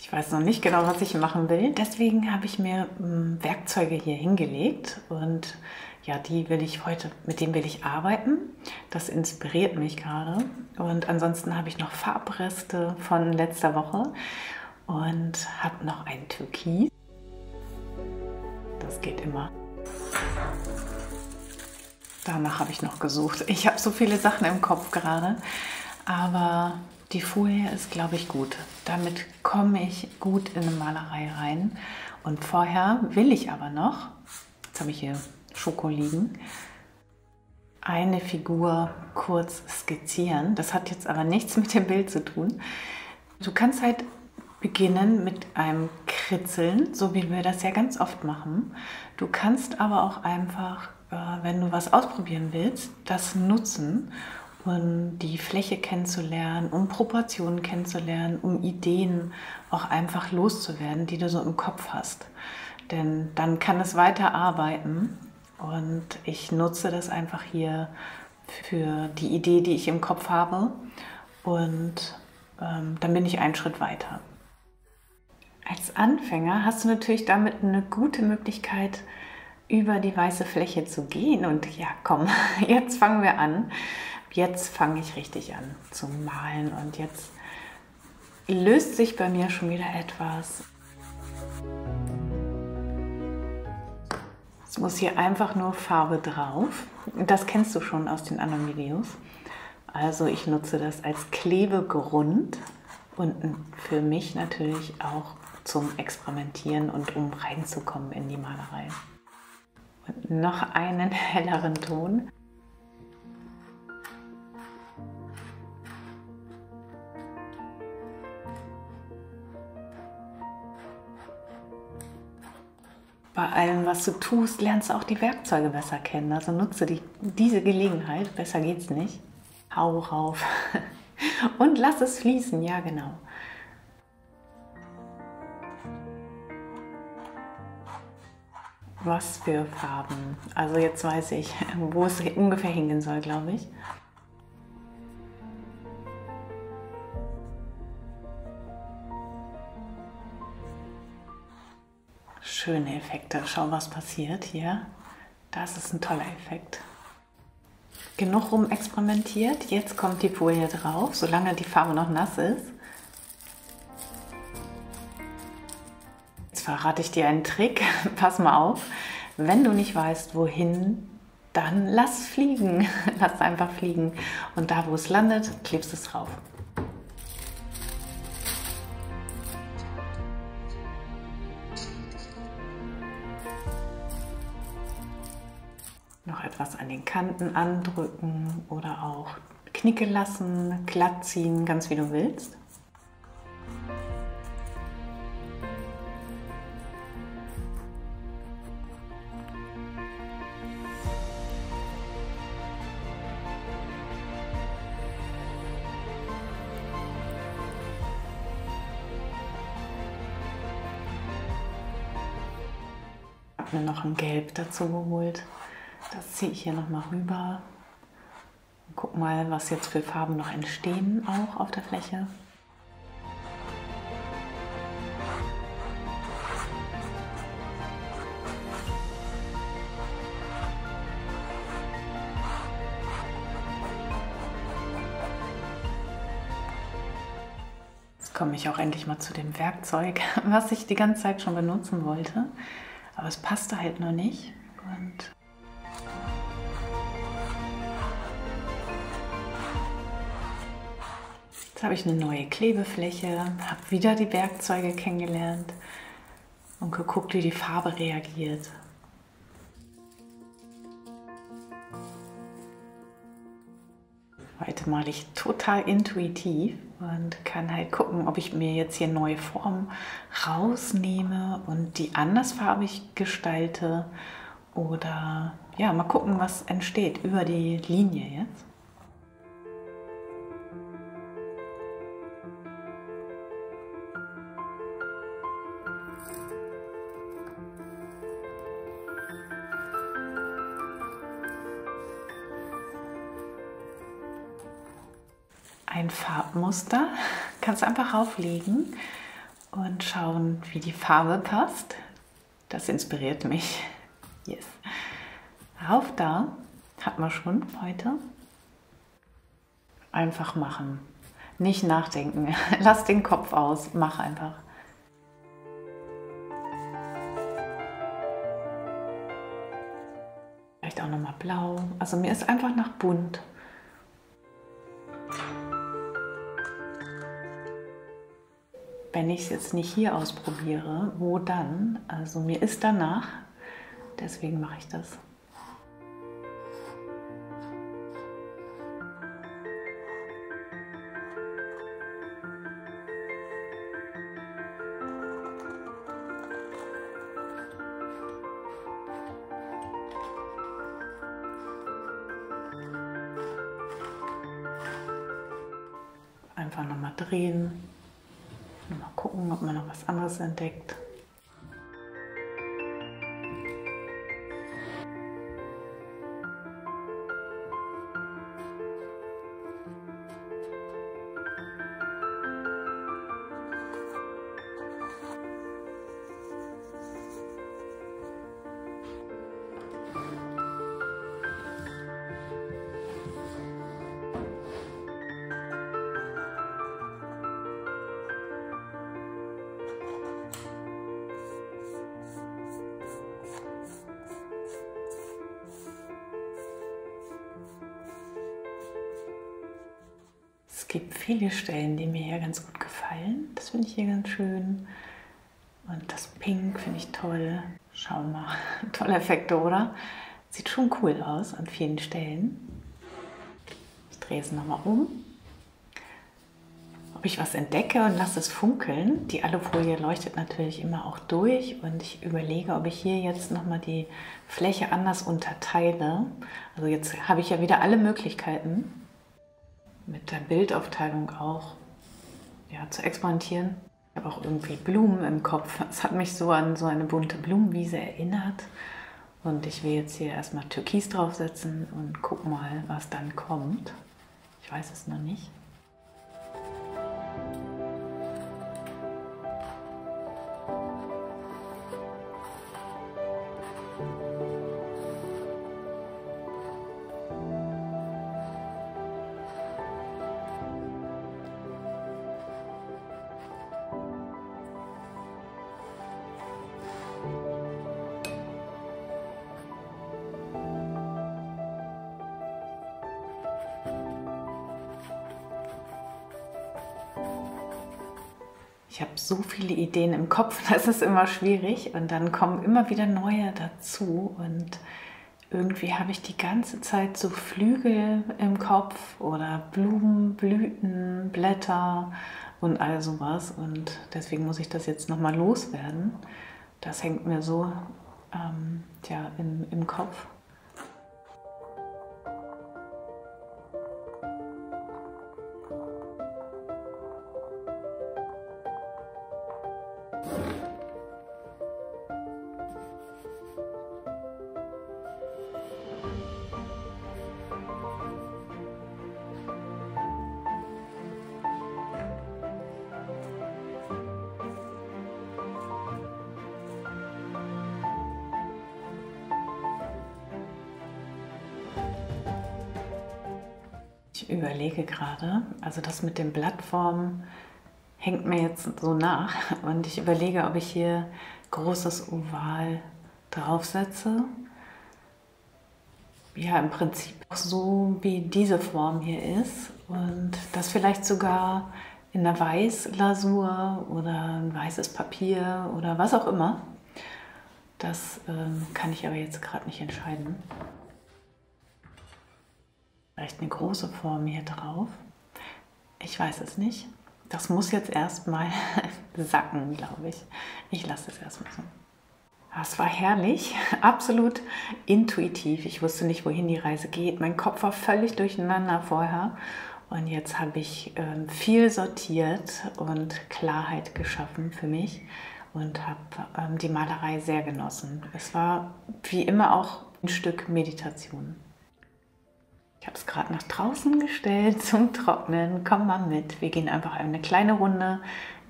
Ich weiß noch nicht genau, was ich machen will. Deswegen habe ich mir Werkzeuge hier hingelegt und ja, mit denen will ich arbeiten. Das inspiriert mich gerade. Und ansonsten habe ich noch Farbreste von letzter Woche und habe noch ein Türkis. Das geht immer. Danach habe ich noch gesucht. Ich habe so viele Sachen im Kopf gerade, aber die Folie ist, glaube ich, gut. Damit komme ich gut in eine Malerei rein. Und vorher will ich aber noch, jetzt habe ich hier Schoko liegen, eine Figur kurz skizzieren. Das hat jetzt aber nichts mit dem Bild zu tun. Du kannst halt beginnen mit einem Kritzeln, so wie wir das ja ganz oft machen. Du kannst aber auch einfach, wenn du was ausprobieren willst, das nutzen, um die Fläche kennenzulernen, um Proportionen kennenzulernen, um Ideen auch einfach loszuwerden, die du so im Kopf hast. Denn dann kann es weiter arbeiten und ich nutze das einfach hier für die Idee, die ich im Kopf habe, und dann bin ich einen Schritt weiter. Als Anfänger hast du natürlich damit eine gute Möglichkeit, über die weiße Fläche zu gehen. Und ja, komm, jetzt fangen wir an. Jetzt fange ich richtig an zu malen und jetzt löst sich bei mir schon wieder etwas. Es muss hier einfach nur Farbe drauf. Das kennst du schon aus den anderen Videos. Also ich nutze das als Klebegrund und für mich natürlich auch zum Experimentieren und um reinzukommen in die Malerei. Und noch einen helleren Ton. Bei allem, was du tust, lernst du auch die Werkzeuge besser kennen. Also nutze diese Gelegenheit, besser geht's nicht. Hau rauf und lass es fließen, ja genau. Was für Farben. Also jetzt weiß ich, wo es ungefähr hingehen soll, glaube ich. Schöne Effekte. Schau, was passiert hier. Das ist ein toller Effekt. Genug rumexperimentiert. Jetzt kommt die Folie drauf, solange die Farbe noch nass ist. Jetzt verrate ich dir einen Trick. Pass mal auf. Wenn du nicht weißt, wohin, dann lass fliegen. Lass einfach fliegen. Und da, wo es landet, klebst du es drauf. Noch etwas an den Kanten andrücken oder auch Knicke lassen, glatt ziehen, ganz wie du willst. Ich habe mir noch ein Gelb dazu geholt. Das ziehe ich hier nochmal rüber. Guck mal, was jetzt für Farben noch entstehen, auch auf der Fläche. Jetzt komme ich auch endlich mal zu dem Werkzeug, was ich die ganze Zeit schon benutzen wollte. Aber es passte halt noch nicht. Und jetzt habe ich eine neue Klebefläche, habe wieder die Werkzeuge kennengelernt und geguckt, wie die Farbe reagiert. Heute male ich total intuitiv und kann halt gucken, ob ich mir jetzt hier neue Formen rausnehme und die andersfarbig gestalte oder ja, mal gucken, was entsteht über die Linie jetzt. Ein Farbmuster, kannst du einfach rauflegen und schauen, wie die Farbe passt. Das inspiriert mich. Yes. Rauf da, hat man schon heute. Einfach machen. Nicht nachdenken. Lass den Kopf aus. Mach einfach. Vielleicht auch nochmal blau. Also mir ist einfach nach bunt. Wenn ich es jetzt nicht hier ausprobiere, wo dann? Also mir ist danach. Deswegen mache ich das. Einfach nochmal drehen, mal gucken, ob man noch was anderes entdeckt. Es gibt viele Stellen, die mir hier ganz gut gefallen. Das finde ich hier ganz schön. Und das Pink finde ich toll. Schauen wir mal. Tolle Effekte, oder? Sieht schon cool aus an vielen Stellen. Ich drehe es nochmal um. Ob ich was entdecke und lasse es funkeln. Die Alufolie leuchtet natürlich immer auch durch. Und ich überlege, ob ich hier jetzt nochmal die Fläche anders unterteile. Also jetzt habe ich ja wieder alle Möglichkeiten, mit der Bildaufteilung auch zu experimentieren. Ich habe auch irgendwie Blumen im Kopf. Es hat mich so an so eine bunte Blumenwiese erinnert. Und ich will jetzt hier erstmal Türkis draufsetzen und guck mal, was dann kommt. Ich weiß es noch nicht. Ich habe so viele Ideen im Kopf, das ist immer schwierig und dann kommen immer wieder neue dazu und irgendwie habe ich die ganze Zeit so Flügel im Kopf oder Blumen, Blüten, Blätter und all sowas und deswegen muss ich das jetzt nochmal loswerden. Das hängt mir so im Kopf. Ich überlege gerade, also das mit den Blattformen hängt mir jetzt so nach und ich überlege, ob ich hier großes Oval draufsetze. Ja, im Prinzip so wie diese Form hier ist und das vielleicht sogar in einer Weißlasur oder ein weißes Papier oder was auch immer. Das kann ich aber jetzt gerade nicht entscheiden. Vielleicht eine große Form hier drauf. Ich weiß es nicht. Das muss jetzt erstmal sacken, glaube ich. Ich lasse es erstmal so. Es war herrlich, absolut intuitiv. Ich wusste nicht, wohin die Reise geht. Mein Kopf war völlig durcheinander vorher. Und jetzt habe ich viel sortiert und Klarheit geschaffen für mich und habe die Malerei sehr genossen. Es war wie immer auch ein Stück Meditation. Ich habe es gerade nach draußen gestellt zum Trocknen. Komm mal mit. Wir gehen einfach eine kleine Runde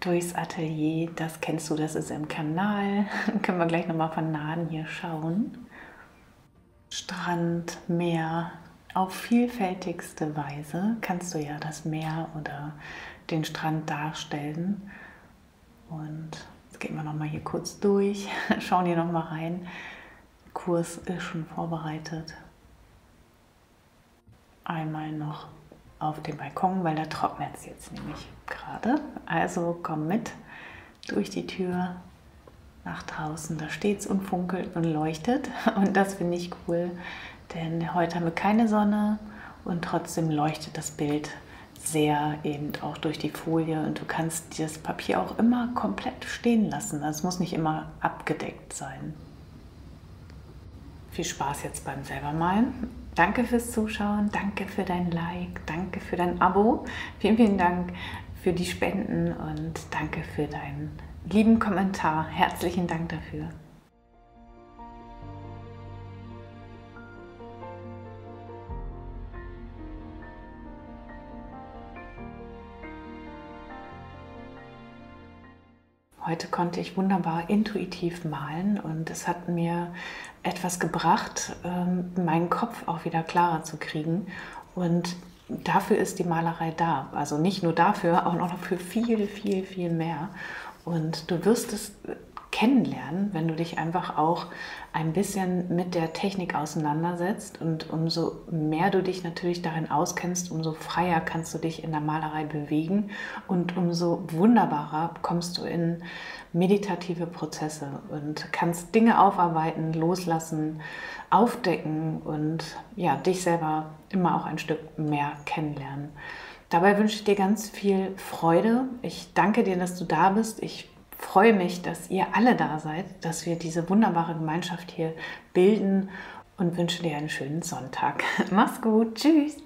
durchs Atelier. Das kennst du, das ist im Kanal. Können wir gleich nochmal von nahen hier schauen. Strand, Meer, auf vielfältigste Weise kannst du ja das Meer oder den Strand darstellen. Und jetzt gehen wir nochmal hier kurz durch, schauen hier nochmal rein. Der Kurs ist schon vorbereitet. Einmal noch auf dem Balkon, weil da trocknet es jetzt nämlich gerade. Also komm mit durch die Tür nach draußen. Da steht es und funkelt und leuchtet. Und das finde ich cool, denn heute haben wir keine Sonne und trotzdem leuchtet das Bild sehr eben auch durch die Folie. Und du kannst das Papier auch immer komplett stehen lassen. Also es muss nicht immer abgedeckt sein. Viel Spaß jetzt beim selbermalen. Danke fürs Zuschauen, danke für dein Like, danke für dein Abo. Vielen, vielen Dank für die Spenden und danke für deinen lieben Kommentar. Herzlichen Dank dafür. Heute konnte ich wunderbar intuitiv malen und es hat mir etwas gebracht, meinen Kopf auch wieder klarer zu kriegen. Und dafür ist die Malerei da. Also nicht nur dafür, auch noch für viel, viel, viel mehr. Und du wirst es kennenlernen, wenn du dich einfach auch ein bisschen mit der Technik auseinandersetzt. Und umso mehr du dich natürlich darin auskennst, umso freier kannst du dich in der Malerei bewegen und umso wunderbarer kommst du in meditative Prozesse und kannst Dinge aufarbeiten, loslassen, aufdecken und ja, dich selber immer auch ein Stück mehr kennenlernen. Dabei wünsche ich dir ganz viel Freude. Ich danke dir, dass du da bist. Ich freue mich, dass ihr alle da seid, dass wir diese wunderbare Gemeinschaft hier bilden und wünsche dir einen schönen Sonntag. Mach's gut. Tschüss.